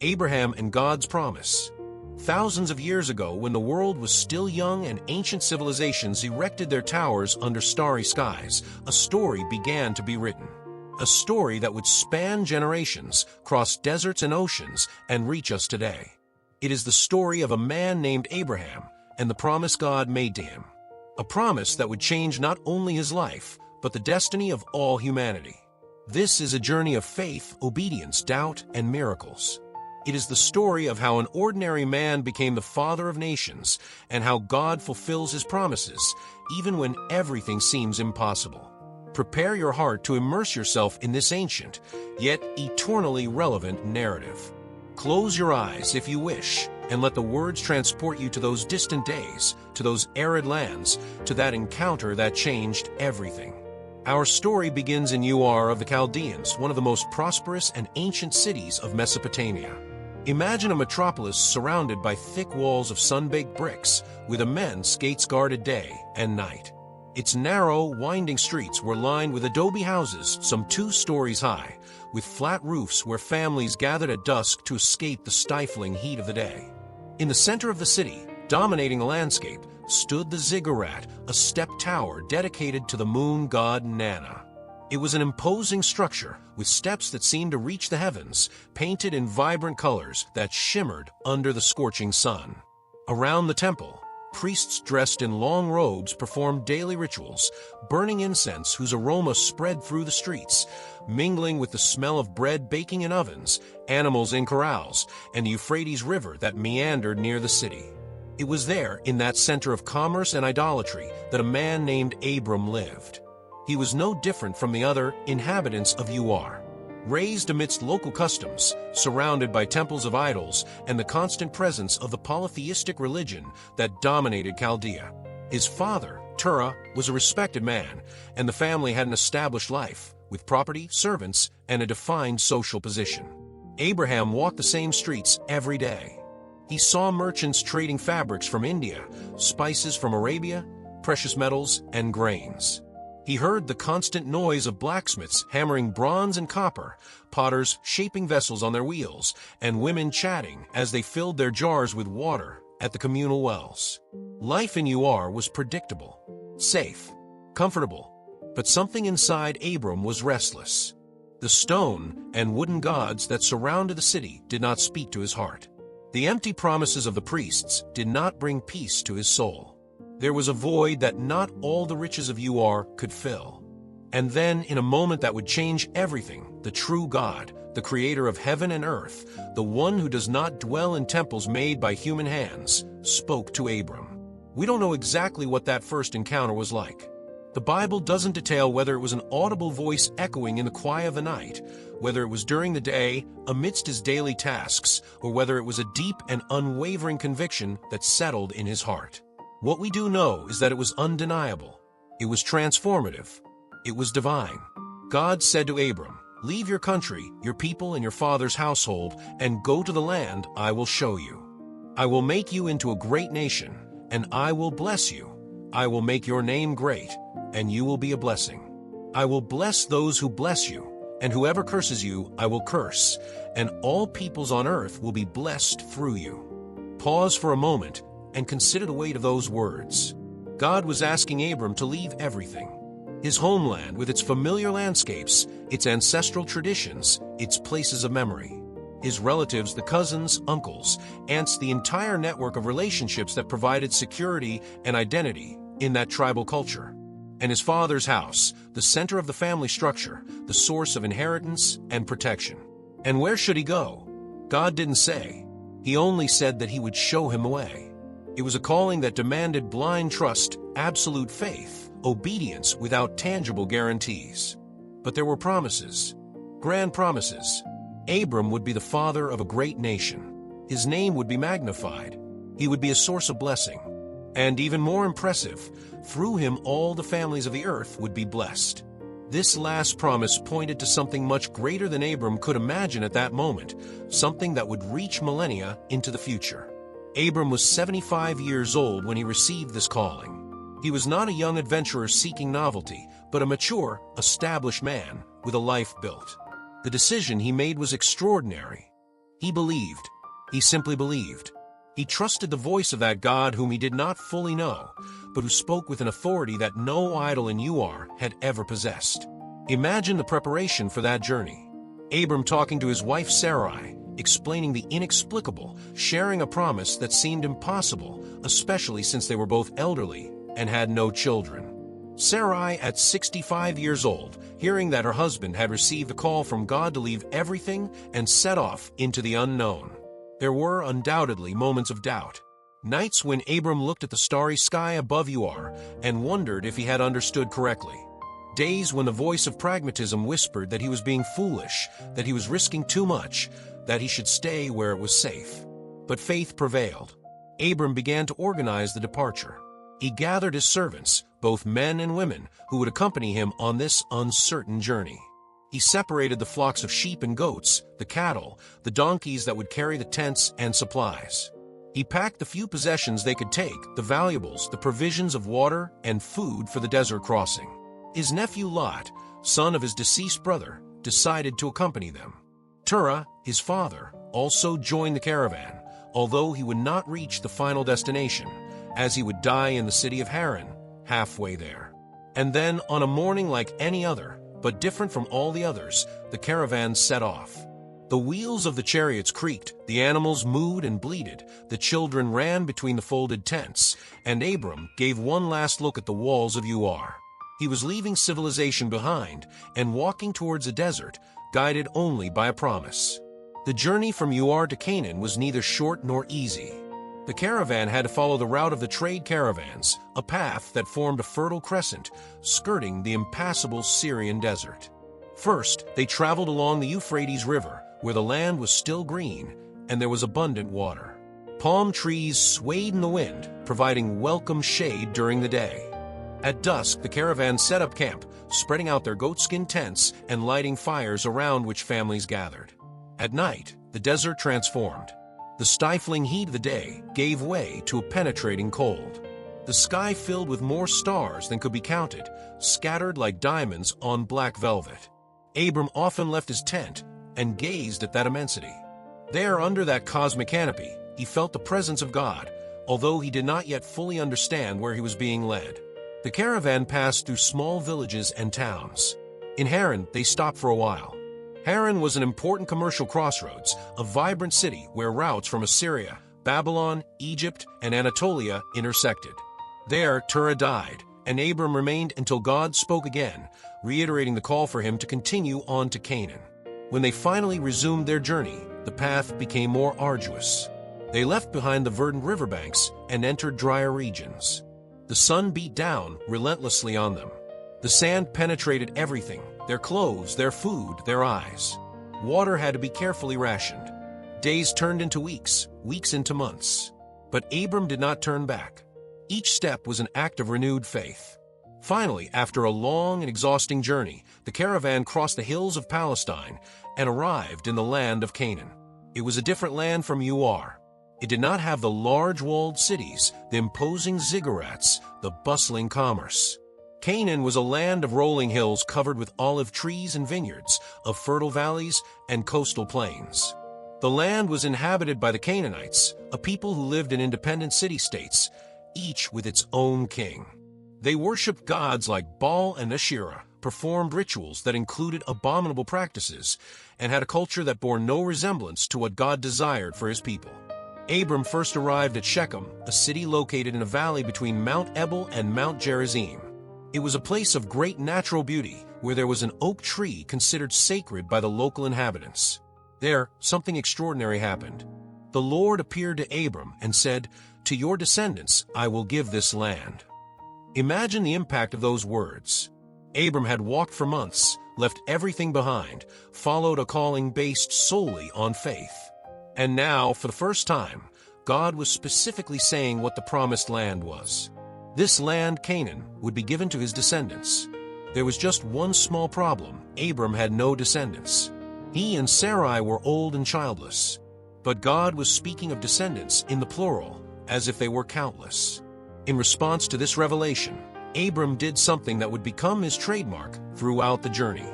Abraham and God's promise. Thousands of years ago, when the world was still young and ancient civilizations erected their towers under starry skies, a story began to be written. A story that would span generations, cross deserts and oceans, and reach us today. It is the story of a man named Abraham and the promise God made to him. A promise that would change not only his life, but the destiny of all humanity. This is a journey of faith, obedience, doubt, and miracles. It is the story of how an ordinary man became the father of nations and how God fulfills his promises, even when everything seems impossible. Prepare your heart to immerse yourself in this ancient, yet eternally relevant narrative. Close your eyes if you wish, and let the words transport you to those distant days, to those arid lands, to that encounter that changed everything. Our story begins in Ur of the Chaldeans, one of the most prosperous and ancient cities of Mesopotamia. Imagine a metropolis surrounded by thick walls of sun-baked bricks, with immense gates guarded day and night. Its narrow, winding streets were lined with adobe houses some 2 stories high, with flat roofs where families gathered at dusk to escape the stifling heat of the day. In the center of the city, dominating the landscape, stood the ziggurat, a stepped tower dedicated to the moon god Nana. It was an imposing structure with steps that seemed to reach the heavens, painted in vibrant colors that shimmered under the scorching sun. Around the temple, priests dressed in long robes performed daily rituals, burning incense whose aroma spread through the streets, mingling with the smell of bread baking in ovens, animals in corrals, and the Euphrates River that meandered near the city. It was there, in that center of commerce and idolatry, that a man named Abram lived. He was no different from the other inhabitants of Ur. Raised amidst local customs, surrounded by temples of idols and the constant presence of the polytheistic religion that dominated Chaldea. His father, Terah, was a respected man, and the family had an established life, with property, servants, and a defined social position. Abraham walked the same streets every day. He saw merchants trading fabrics from India, spices from Arabia, precious metals, and grains. He heard the constant noise of blacksmiths hammering bronze and copper, potters shaping vessels on their wheels, and women chatting as they filled their jars with water at the communal wells. Life in Ur was predictable, safe, comfortable, but something inside Abram was restless. The stone and wooden gods that surrounded the city did not speak to his heart. The empty promises of the priests did not bring peace to his soul. There was a void that not all the riches of Ur could fill. And then, in a moment that would change everything, the true God, the creator of heaven and earth, the one who does not dwell in temples made by human hands, spoke to Abram. We don't know exactly what that first encounter was like. The Bible doesn't detail whether it was an audible voice echoing in the quiet of the night, whether it was during the day, amidst his daily tasks, or whether it was a deep and unwavering conviction that settled in his heart. What we do know is that it was undeniable. It was transformative. It was divine. God said to Abram, "Leave your country, your people, and your father's household, and go to the land I will show you. I will make you into a great nation, and I will bless you. I will make your name great, and you will be a blessing. I will bless those who bless you, and whoever curses you I will curse, and all peoples on earth will be blessed through you." Pause for a moment and consider the weight of those words. God was asking Abram to leave everything. His homeland with its familiar landscapes, its ancestral traditions, its places of memory. His relatives, the cousins, uncles, aunts, the entire network of relationships that provided security and identity in that tribal culture. And his father's house, the center of the family structure, the source of inheritance and protection. And where should he go? God didn't say. He only said that he would show him the way. It was a calling that demanded blind trust, absolute faith, obedience without tangible guarantees. But there were promises, grand promises. Abram would be the father of a great nation. His name would be magnified. He would be a source of blessing. And even more impressive, through him all the families of the earth would be blessed. This last promise pointed to something much greater than Abram could imagine at that moment, something that would reach millennia into the future. Abram was 75 years old when he received this calling. He was not a young adventurer seeking novelty, but a mature, established man with a life built. The decision he made was extraordinary. He believed. He simply believed. He trusted the voice of that God whom he did not fully know, but who spoke with an authority that no idol in Ur had ever possessed. Imagine the preparation for that journey. Abram talking to his wife Sarai, explaining the inexplicable, sharing a promise that seemed impossible, especially since they were both elderly and had no children. Sarai, at 65 years old, hearing that her husband had received a call from God to leave everything and set off into the unknown. There were undoubtedly moments of doubt. Nights when Abram looked at the starry sky above Ur and wondered if he had understood correctly. Days when the voice of pragmatism whispered that he was being foolish, that he was risking too much, that he should stay where it was safe. But faith prevailed. Abram began to organize the departure. He gathered his servants, both men and women, who would accompany him on this uncertain journey. He separated the flocks of sheep and goats, the cattle, the donkeys that would carry the tents and supplies. He packed the few possessions they could take, the valuables, the provisions of water and food for the desert crossing. His nephew Lot, son of his deceased brother, decided to accompany them. Terah, his father, also joined the caravan, although he would not reach the final destination, as he would die in the city of Haran, halfway there. And then, on a morning like any other, but different from all the others, the caravan set off. The wheels of the chariots creaked, the animals mooed and bleated, the children ran between the folded tents, and Abram gave one last look at the walls of Ur. He was leaving civilization behind and walking towards a desert, guided only by a promise. The journey from Ur to Canaan was neither short nor easy. The caravan had to follow the route of the trade caravans, a path that formed a fertile crescent, skirting the impassable Syrian desert. First, they traveled along the Euphrates River, where the land was still green, and there was abundant water. Palm trees swayed in the wind, providing welcome shade during the day. At dusk, the caravan set up camp, spreading out their goatskin tents and lighting fires around which families gathered. At night, the desert transformed. The stifling heat of the day gave way to a penetrating cold. The sky filled with more stars than could be counted, scattered like diamonds on black velvet. Abram often left his tent and gazed at that immensity. There, under that cosmic canopy, he felt the presence of God, although he did not yet fully understand where he was being led. The caravan passed through small villages and towns. In Haran, they stopped for a while. Haran was an important commercial crossroads, a vibrant city where routes from Assyria, Babylon, Egypt, and Anatolia intersected. There, Terah died, and Abram remained until God spoke again, reiterating the call for him to continue on to Canaan. When they finally resumed their journey, the path became more arduous. They left behind the verdant riverbanks and entered drier regions. The sun beat down relentlessly on them. The sand penetrated everything, their clothes, their food, their eyes. Water had to be carefully rationed. Days turned into weeks, weeks into months. But Abram did not turn back. Each step was an act of renewed faith. Finally, after a long and exhausting journey, the caravan crossed the hills of Palestine and arrived in the land of Canaan. It was a different land from Ur. It did not have the large walled cities, the imposing ziggurats, the bustling commerce. Canaan was a land of rolling hills covered with olive trees and vineyards, of fertile valleys and coastal plains. The land was inhabited by the Canaanites, a people who lived in independent city-states, each with its own king. They worshipped gods like Baal and Asherah, performed rituals that included abominable practices, and had a culture that bore no resemblance to what God desired for his people. Abram first arrived at Shechem, a city located in a valley between Mount Ebal and Mount Gerizim. It was a place of great natural beauty, where there was an oak tree considered sacred by the local inhabitants. There, something extraordinary happened. The Lord appeared to Abram and said, "To your descendants I will give this land." Imagine the impact of those words. Abram had walked for months, left everything behind, followed a calling based solely on faith. And now, for the first time, God was specifically saying what the promised land was. This land, Canaan, would be given to his descendants. There was just one small problem. Abram had no descendants. He and Sarai were old and childless. But God was speaking of descendants in the plural, as if they were countless. In response to this revelation, Abram did something that would become his trademark throughout the journey.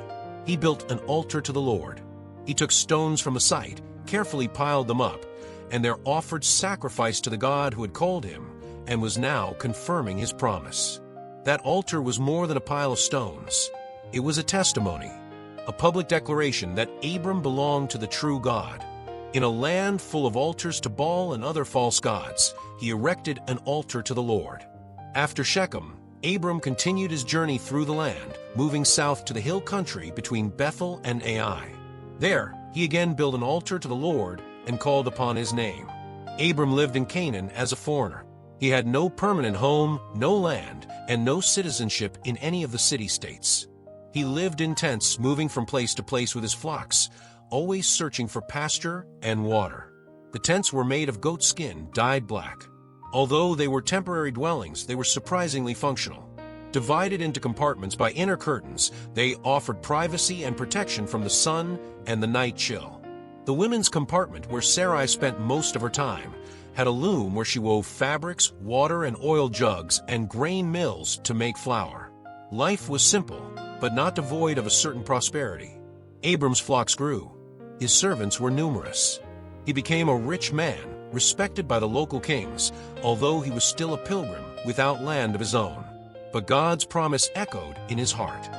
He built an altar to the Lord. He took stones from the site, carefully piled them up, and there offered sacrifice to the God who had called him and was now confirming his promise. That altar was more than a pile of stones. It was a testimony, a public declaration that Abram belonged to the true God. In a land full of altars to Baal and other false gods, he erected an altar to the Lord. After Shechem, Abram continued his journey through the land, moving south to the hill country between Bethel and Ai. There, he again built an altar to the Lord and called upon his name. Abram lived in Canaan as a foreigner. He had no permanent home, no land, and no citizenship in any of the city-states. He lived in tents, moving from place to place with his flocks, always searching for pasture and water. The tents were made of goat skin, dyed black. Although they were temporary dwellings, they were surprisingly functional. Divided into compartments by inner curtains, they offered privacy and protection from the sun and the night chill. The women's compartment, where Sarai spent most of her time, had a loom where she wove fabrics, water and oil jugs, and grain mills to make flour. Life was simple, but not devoid of a certain prosperity. Abram's flocks grew. His servants were numerous. He became a rich man, respected by the local kings, although he was still a pilgrim without land of his own. But God's promise echoed in his heart.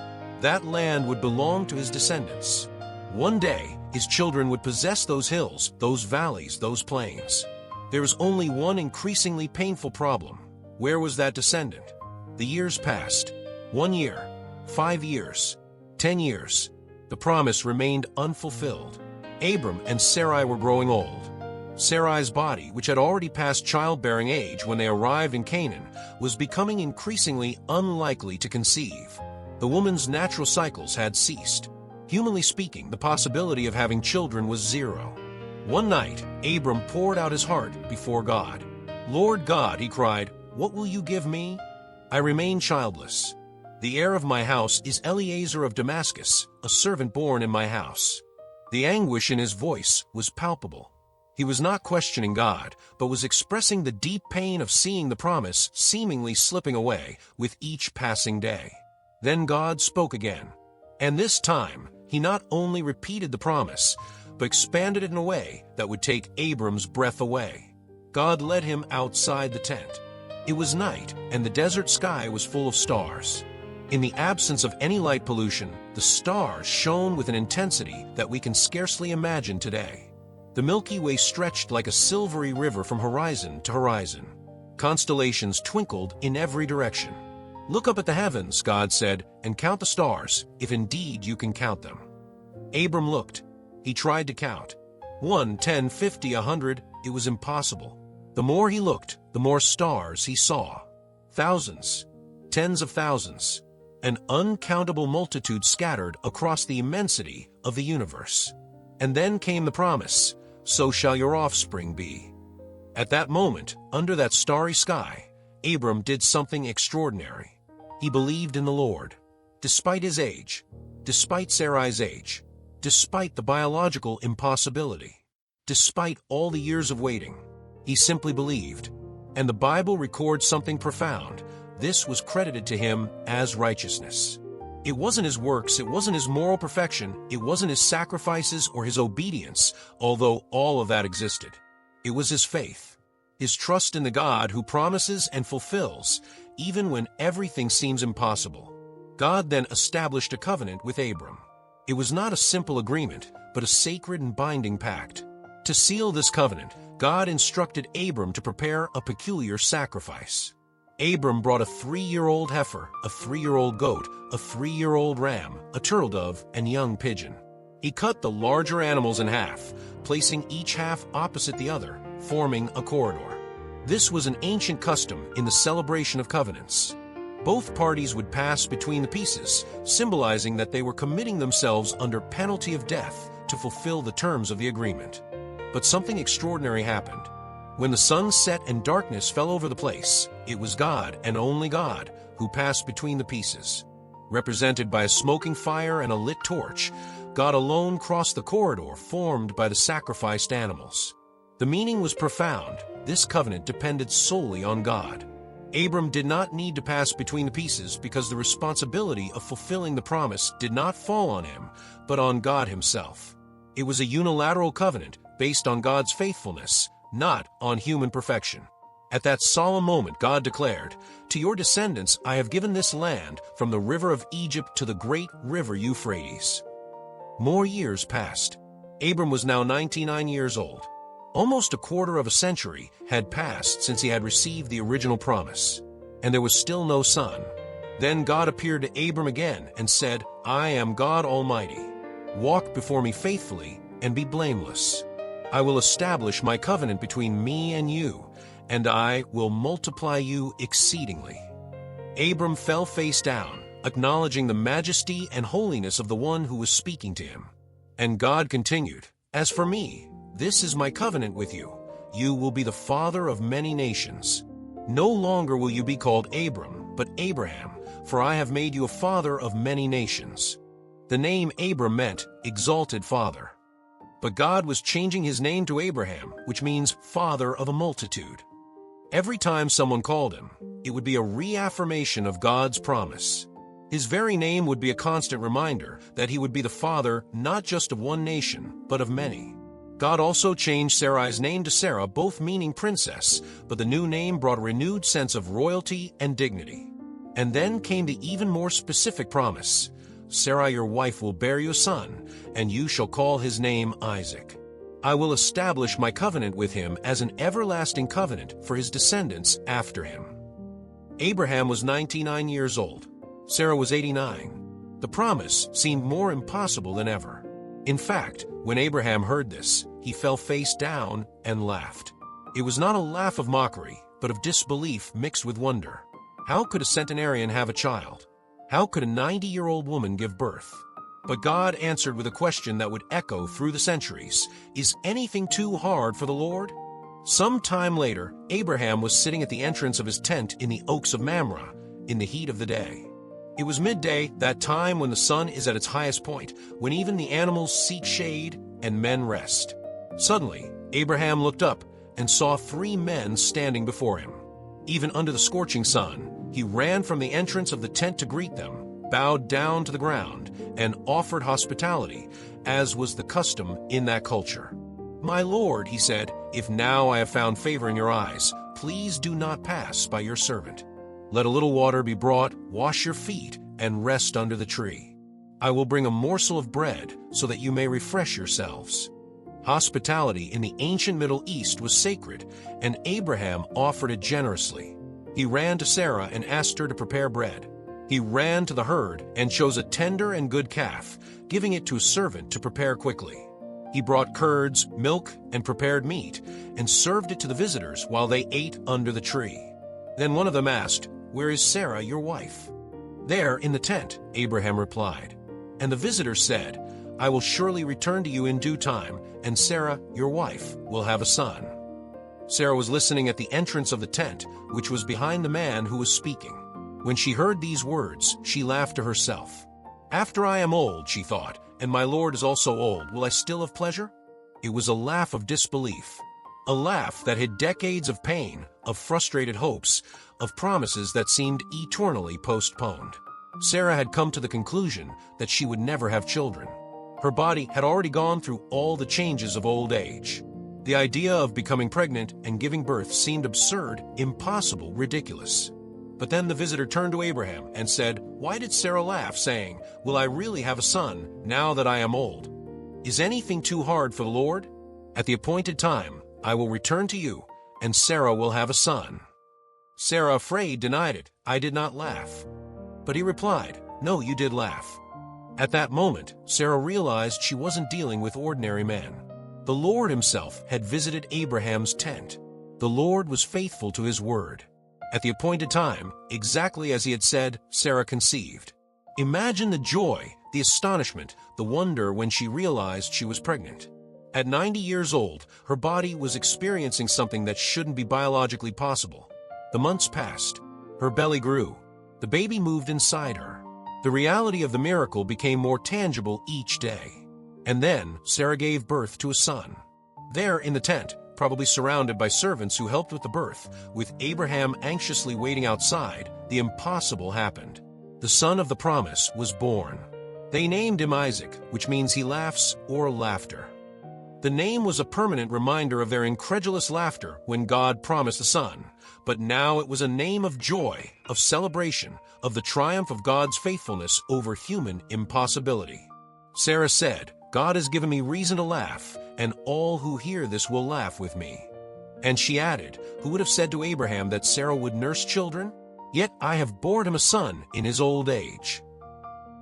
That land would belong to his descendants. One day, his children would possess those hills, those valleys, those plains. There was only one increasingly painful problem. Where was that descendant? The years passed. 1 year, 5 years, 10 years. The promise remained unfulfilled. Abram and Sarai were growing old. Sarai's body, which had already passed childbearing age when they arrived in Canaan, was becoming increasingly unlikely to conceive. The woman's natural cycles had ceased. Humanly speaking, the possibility of having children was zero. One night, Abram poured out his heart before God. "Lord God," he cried, "what will you give me? I remain childless. The heir of my house is Eliezer of Damascus, a servant born in my house." The anguish in his voice was palpable. He was not questioning God, but was expressing the deep pain of seeing the promise seemingly slipping away with each passing day. Then God spoke again. And this time, he not only repeated the promise, but expanded it in a way that would take Abram's breath away. God led him outside the tent. It was night, and the desert sky was full of stars. In the absence of any light pollution, the stars shone with an intensity that we can scarcely imagine today. The Milky Way stretched like a silvery river from horizon to horizon. Constellations twinkled in every direction. "Look up at the heavens," God said, "and count the stars, if indeed you can count them." Abram looked. He tried to count. 1, 10, 50, 100. It was impossible. The more he looked, the more stars he saw. Thousands, tens of thousands, an uncountable multitude scattered across the immensity of the universe. And then came the promise, "So shall your offspring be." At that moment, under that starry sky, Abram did something extraordinary. He believed in the Lord. Despite his age, despite Sarai's age, despite the biological impossibility, despite all the years of waiting, he simply believed. And the Bible records something profound. This was credited to him as righteousness. It wasn't his works, it wasn't his moral perfection, it wasn't his sacrifices or his obedience, although all of that existed. It was his faith, his trust in the God who promises and fulfills, even when everything seems impossible. God then established a covenant with Abram. It was not a simple agreement, but a sacred and binding pact. To seal this covenant, God instructed Abram to prepare a peculiar sacrifice. Abram brought a 3-year-old heifer, a 3-year-old goat, a 3-year-old ram, a turtle dove, and young pigeon. He cut the larger animals in half, placing each half opposite the other, forming a corridor. This was an ancient custom in the celebration of covenants. Both parties would pass between the pieces, symbolizing that they were committing themselves under penalty of death to fulfill the terms of the agreement. But something extraordinary happened. When the sun set and darkness fell over the place, it was God, and only God, who passed between the pieces. Represented by a smoking fire and a lit torch, God alone crossed the corridor formed by the sacrificed animals. The meaning was profound. This covenant depended solely on God. Abram did not need to pass between the pieces because the responsibility of fulfilling the promise did not fall on him, but on God himself. It was a unilateral covenant based on God's faithfulness, not on human perfection. At that solemn moment, God declared, "To your descendants I have given this land, from the river of Egypt to the great river Euphrates." More years passed. Abram was now 99 years old. Almost a quarter of a century had passed since he had received the original promise, and there was still no son. Then God appeared to Abram again and said, "I am God Almighty. Walk before me faithfully and be blameless. I will establish my covenant between me and you, and I will multiply you exceedingly." Abram fell face down, acknowledging the majesty and holiness of the one who was speaking to him. And God continued, "As for me, this is my covenant with you. You will be the father of many nations. No longer will you be called Abram, but Abraham, for I have made you a father of many nations." The name Abram meant exalted father. But God was changing his name to Abraham, which means father of a multitude. Every time someone called him, it would be a reaffirmation of God's promise. His very name would be a constant reminder that he would be the father not just of one nation, but of many. God also changed Sarai's name to Sarah, both meaning princess, but the new name brought a renewed sense of royalty and dignity. And then came the even more specific promise, "Sarai your wife will bear you a son, and you shall call his name Isaac. I will establish my covenant with him as an everlasting covenant for his descendants after him." Abraham was 99 years old. Sarah was 89. The promise seemed more impossible than ever. In fact, when Abraham heard this, he fell face down and laughed. It was not a laugh of mockery, but of disbelief mixed with wonder. How could a centenarian have a child? How could a 90-year-old woman give birth? But God answered with a question that would echo through the centuries. Is anything too hard for the Lord? Some time later, Abraham was sitting at the entrance of his tent in the oaks of Mamre in the heat of the day. It was midday, that time when the sun is at its highest point, when even the animals seek shade and men rest. Suddenly, Abraham looked up and saw 3 men standing before him. Even under the scorching sun, he ran from the entrance of the tent to greet them, bowed down to the ground, and offered hospitality, as was the custom in that culture. "My lord," he said, "if now I have found favor in your eyes, please do not pass by your servant. Let a little water be brought, wash your feet, and rest under the tree. I will bring a morsel of bread so that you may refresh yourselves." Hospitality in the ancient Middle East was sacred, and Abraham offered it generously. He ran to Sarah and asked her to prepare bread. He ran to the herd and chose a tender and good calf, giving it to a servant to prepare quickly. He brought curds, milk, and prepared meat, and served it to the visitors while they ate under the tree. Then one of them asked, "Where is Sarah, your wife?" "There, in the tent," Abraham replied. And the visitors said, "I will surely return to you in due time, and Sarah, your wife, will have a son." Sarah was listening at the entrance of the tent, which was behind the man who was speaking. When she heard these words, she laughed to herself. "After I am old," she thought, "and my Lord is also old, will I still have pleasure?" It was a laugh of disbelief, a laugh that hid decades of pain, of frustrated hopes, of promises that seemed eternally postponed. Sarah had come to the conclusion that she would never have children. Her body had already gone through all the changes of old age. The idea of becoming pregnant and giving birth seemed absurd, impossible, ridiculous. But then the visitor turned to Abraham and said, "Why did Sarah laugh, saying, 'Will I really have a son, now that I am old?' Is anything too hard for the Lord? At the appointed time, I will return to you, and Sarah will have a son." Sarah, afraid, denied it. "I did not laugh." But he replied, "No, you did laugh." At that moment, Sarah realized she wasn't dealing with ordinary men. The Lord himself had visited Abraham's tent. The Lord was faithful to his word. At the appointed time, exactly as he had said, Sarah conceived. Imagine the joy, the astonishment, the wonder when she realized she was pregnant. At 90 years old, her body was experiencing something that shouldn't be biologically possible. The months passed. Her belly grew. The baby moved inside her. The reality of the miracle became more tangible each day. And then Sarah gave birth to a son. There in the tent, probably surrounded by servants who helped with the birth, with Abraham anxiously waiting outside, the impossible happened. The son of the promise was born. They named him Isaac, which means he laughs or laughter. The name was a permanent reminder of their incredulous laughter when God promised a son, but now it was a name of joy, of celebration, of the triumph of God's faithfulness over human impossibility. Sarah said, "God has given me reason to laugh, and all who hear this will laugh with me." And she added, "Who would have said to Abraham that Sarah would nurse children? Yet I have borne him a son in his old age."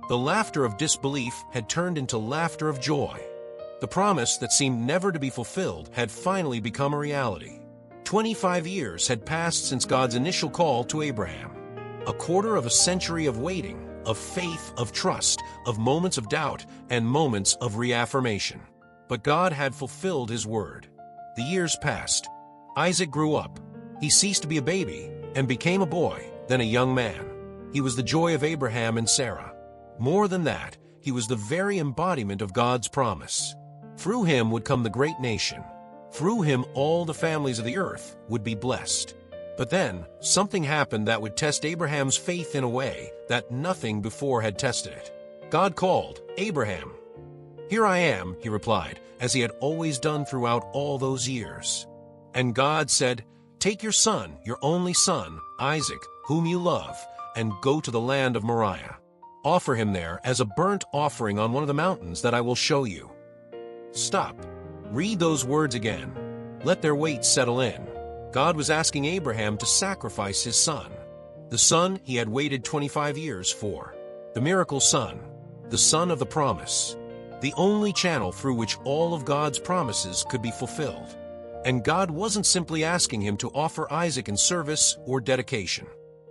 The laughter of disbelief had turned into laughter of joy. The promise that seemed never to be fulfilled had finally become a reality. 25 years had passed since God's initial call to Abraham. A quarter of a century of waiting, of faith, of trust, of moments of doubt, and moments of reaffirmation. But God had fulfilled his word. The years passed. Isaac grew up. He ceased to be a baby and became a boy, then a young man. He was the joy of Abraham and Sarah. More than that, he was the very embodiment of God's promise. Through him would come the great nation. Through him all the families of the earth would be blessed. But then, something happened that would test Abraham's faith in a way that nothing before had tested it. God called, "Abraham." "Here I am," he replied, as he had always done throughout all those years. And God said, "Take your son, your only son, Isaac, whom you love, and go to the land of Moriah. Offer him there as a burnt offering on one of the mountains that I will show you." Stop. Read those words again. Let their weight settle in. God was asking Abraham to sacrifice his son. The son he had waited 25 years for. The miracle son. The son of the promise. The only channel through which all of God's promises could be fulfilled. And God wasn't simply asking him to offer Isaac in service or dedication.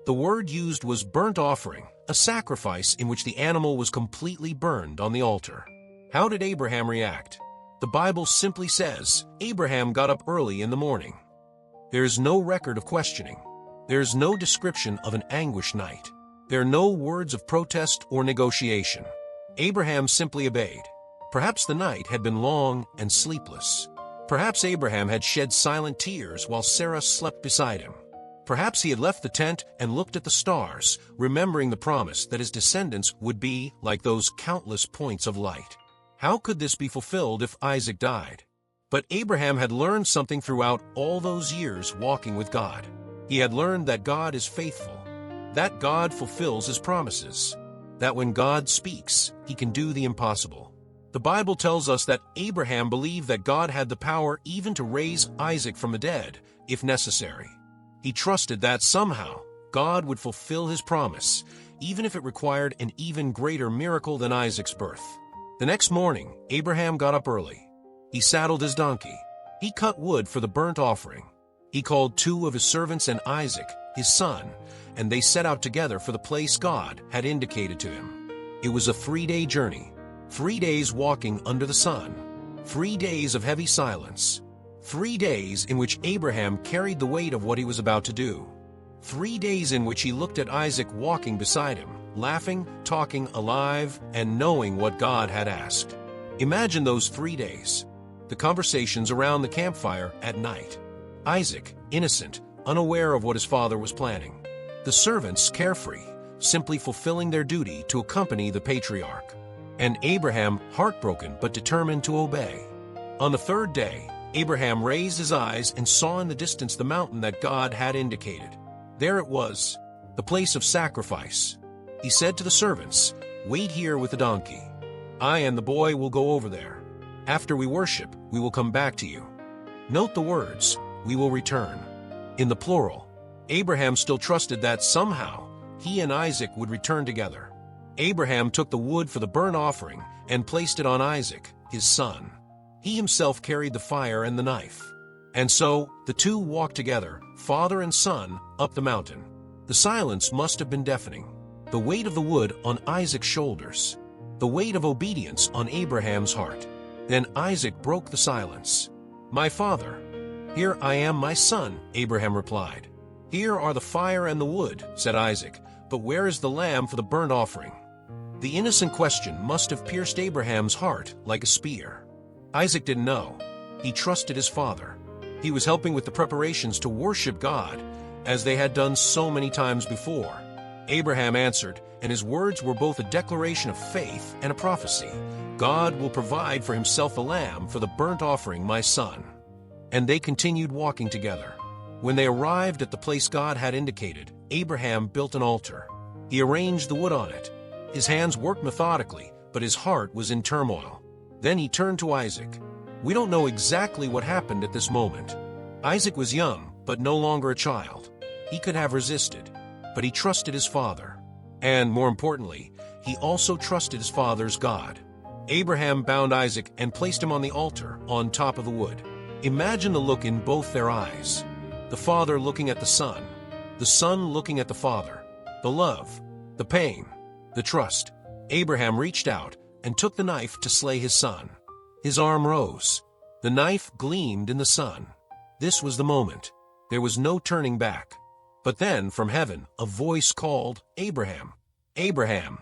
The word used was burnt offering, a sacrifice in which the animal was completely burned on the altar. How did Abraham react? The Bible simply says, Abraham got up early in the morning. There is no record of questioning. There is no description of an anguished night. There are no words of protest or negotiation. Abraham simply obeyed. Perhaps the night had been long and sleepless. Perhaps Abraham had shed silent tears while Sarah slept beside him. Perhaps he had left the tent and looked at the stars, remembering the promise that his descendants would be like those countless points of light. How could this be fulfilled if Isaac died? But Abraham had learned something throughout all those years walking with God. He had learned that God is faithful, that God fulfills his promises, that when God speaks, he can do the impossible. The Bible tells us that Abraham believed that God had the power even to raise Isaac from the dead, if necessary. He trusted that somehow God would fulfill his promise, even if it required an even greater miracle than Isaac's birth. The next morning, Abraham got up early. He saddled his donkey. He cut wood for the burnt offering. He called 2 of his servants and Isaac, his son, and they set out together for the place God had indicated to him. It was a 3-day journey, 3 days walking under the sun, 3 days of heavy silence, 3 days in which Abraham carried the weight of what he was about to do, 3 days in which he looked at Isaac walking beside him, laughing, talking, alive, and knowing what God had asked. Imagine those 3 days. The conversations around the campfire at night. Isaac, innocent, unaware of what his father was planning. The servants, carefree, simply fulfilling their duty to accompany the patriarch. And Abraham, heartbroken but determined to obey. On the 3rd day, Abraham raised his eyes and saw in the distance the mountain that God had indicated. There it was, the place of sacrifice. He said to the servants, "Wait here with the donkey. I and the boy will go over there. After we worship, we will come back to you." Note the words, "we will return." In the plural, Abraham still trusted that somehow he and Isaac would return together. Abraham took the wood for the burnt offering and placed it on Isaac, his son. He himself carried the fire and the knife. And so the two walked together, father and son, up the mountain. The silence must have been deafening. The weight of the wood on Isaac's shoulders. The weight of obedience on Abraham's heart. Then Isaac broke the silence. "My father." "Here I am, my son," Abraham replied. "Here are the fire and the wood," said Isaac, "but where is the lamb for the burnt offering?" The innocent question must have pierced Abraham's heart like a spear. Isaac didn't know. He trusted his father. He was helping with the preparations to worship God, as they had done so many times before. Abraham answered, and his words were both a declaration of faith and a prophecy. God will provide for himself a lamb for the burnt offering, my son." And they continued walking together. When they arrived at the place God had indicated, Abraham built an altar. He arranged the wood on it. His hands worked methodically, but his heart was in turmoil. Then he turned to Isaac. We don't know exactly what happened at this moment. Isaac was young, but no longer a child. He could have resisted, but he trusted his father. And, more importantly, he also trusted his father's God. Abraham bound Isaac and placed him on the altar, on top of the wood. Imagine the look in both their eyes. The father looking at the son looking at the father. The love, the pain, the trust. Abraham reached out and took the knife to slay his son. His arm rose. The knife gleamed in the sun. This was the moment. There was no turning back. But then, from heaven, a voice called, "Abraham, Abraham."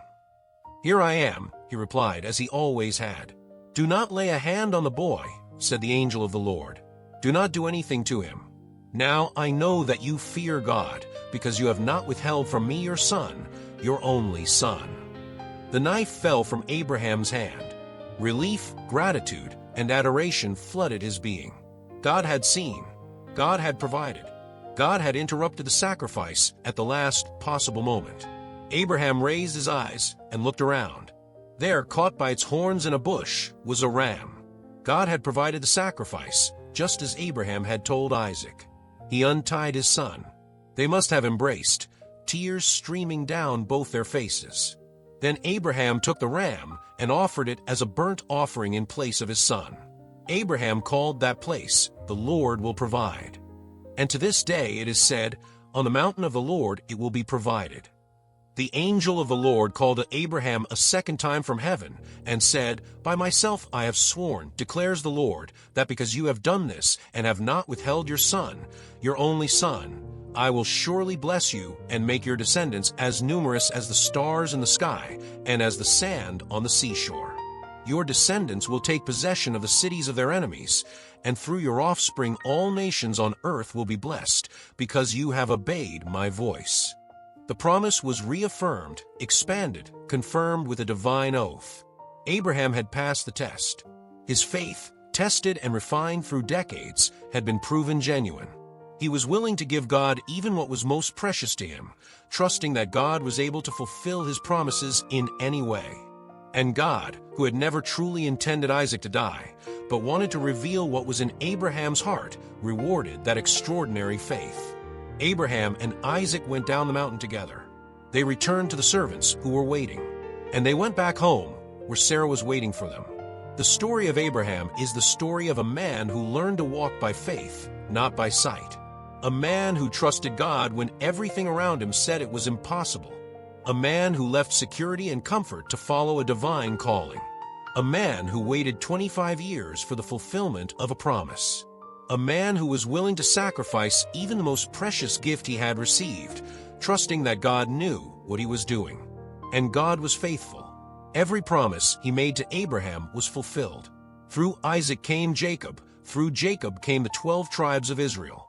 "Here I am," he replied, as he always had. "Do not lay a hand on the boy," said the angel of the Lord. "Do not do anything to him. Now I know that you fear God, because you have not withheld from me your son, your only son." The knife fell from Abraham's hand. Relief, gratitude, and adoration flooded his being. God had seen. God had provided. God had interrupted the sacrifice at the last possible moment. Abraham raised his eyes and looked around. There, caught by its horns in a bush, was a ram. God had provided the sacrifice, just as Abraham had told Isaac. He untied his son. They must have embraced, tears streaming down both their faces. Then Abraham took the ram and offered it as a burnt offering in place of his son. Abraham called that place, "The Lord will provide." And to this day it is said, "On the mountain of the Lord it will be provided." The angel of the Lord called to Abraham a second time from heaven and said, "By myself I have sworn, declares the Lord, that because you have done this and have not withheld your son, your only son, I will surely bless you and make your descendants as numerous as the stars in the sky and as the sand on the seashore. Your descendants will take possession of the cities of their enemies, and through your offspring all nations on earth will be blessed, because you have obeyed my voice." The promise was reaffirmed, expanded, confirmed with a divine oath. Abraham had passed the test. His faith, tested and refined through decades, had been proven genuine. He was willing to give God even what was most precious to him, trusting that God was able to fulfill his promises in any way. And God, who had never truly intended Isaac to die, but wanted to reveal what was in Abraham's heart, rewarded that extraordinary faith. Abraham and Isaac went down the mountain together. They returned to the servants who were waiting, and they went back home, where Sarah was waiting for them. The story of Abraham is the story of a man who learned to walk by faith, not by sight. A man who trusted God when everything around him said it was impossible. A man who left security and comfort to follow a divine calling. A man who waited 25 years for the fulfillment of a promise. A man who was willing to sacrifice even the most precious gift he had received, trusting that God knew what he was doing. And God was faithful. Every promise he made to Abraham was fulfilled. Through Isaac came Jacob. Through Jacob came the 12 tribes of Israel.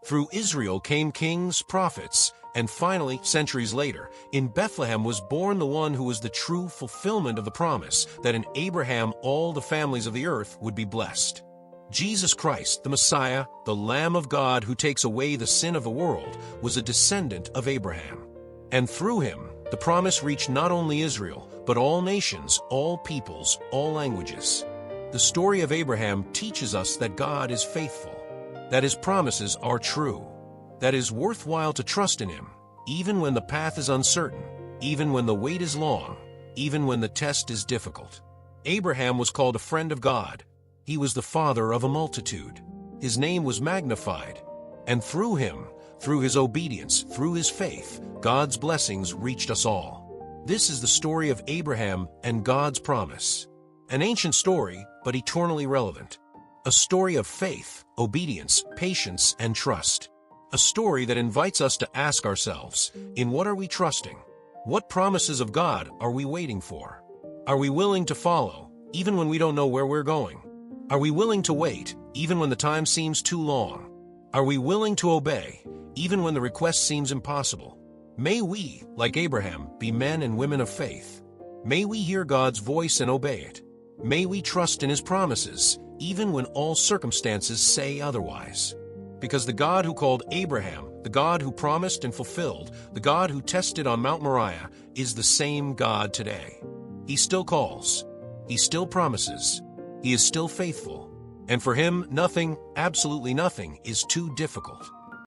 Through Israel came kings, prophets, and finally, centuries later, in Bethlehem was born the one who was the true fulfillment of the promise that in Abraham all the families of the earth would be blessed. Jesus Christ, the Messiah, the Lamb of God who takes away the sin of the world, was a descendant of Abraham. And through him, the promise reached not only Israel, but all nations, all peoples, all languages. The story of Abraham teaches us that God is faithful, that his promises are true, that it is worthwhile to trust in him, even when the path is uncertain, even when the wait is long, even when the test is difficult. Abraham was called a friend of God. He was the father of a multitude. His name was magnified. And through him, through his obedience, through his faith, God's blessings reached us all. This is the story of Abraham and God's promise. An ancient story, but eternally relevant. A story of faith, obedience, patience, and trust. A story that invites us to ask ourselves, in what are we trusting? What promises of God are we waiting for? Are we willing to follow, even when we don't know where we're going? Are we willing to wait, even when the time seems too long? Are we willing to obey, even when the request seems impossible? May we, like Abraham, be men and women of faith. May we hear God's voice and obey it. May we trust in His promises, even when all circumstances say otherwise. Because the God who called Abraham, the God who promised and fulfilled, the God who tested on Mount Moriah, is the same God today. He still calls. He still promises. He is still faithful. And for Him, nothing, absolutely nothing, is too difficult.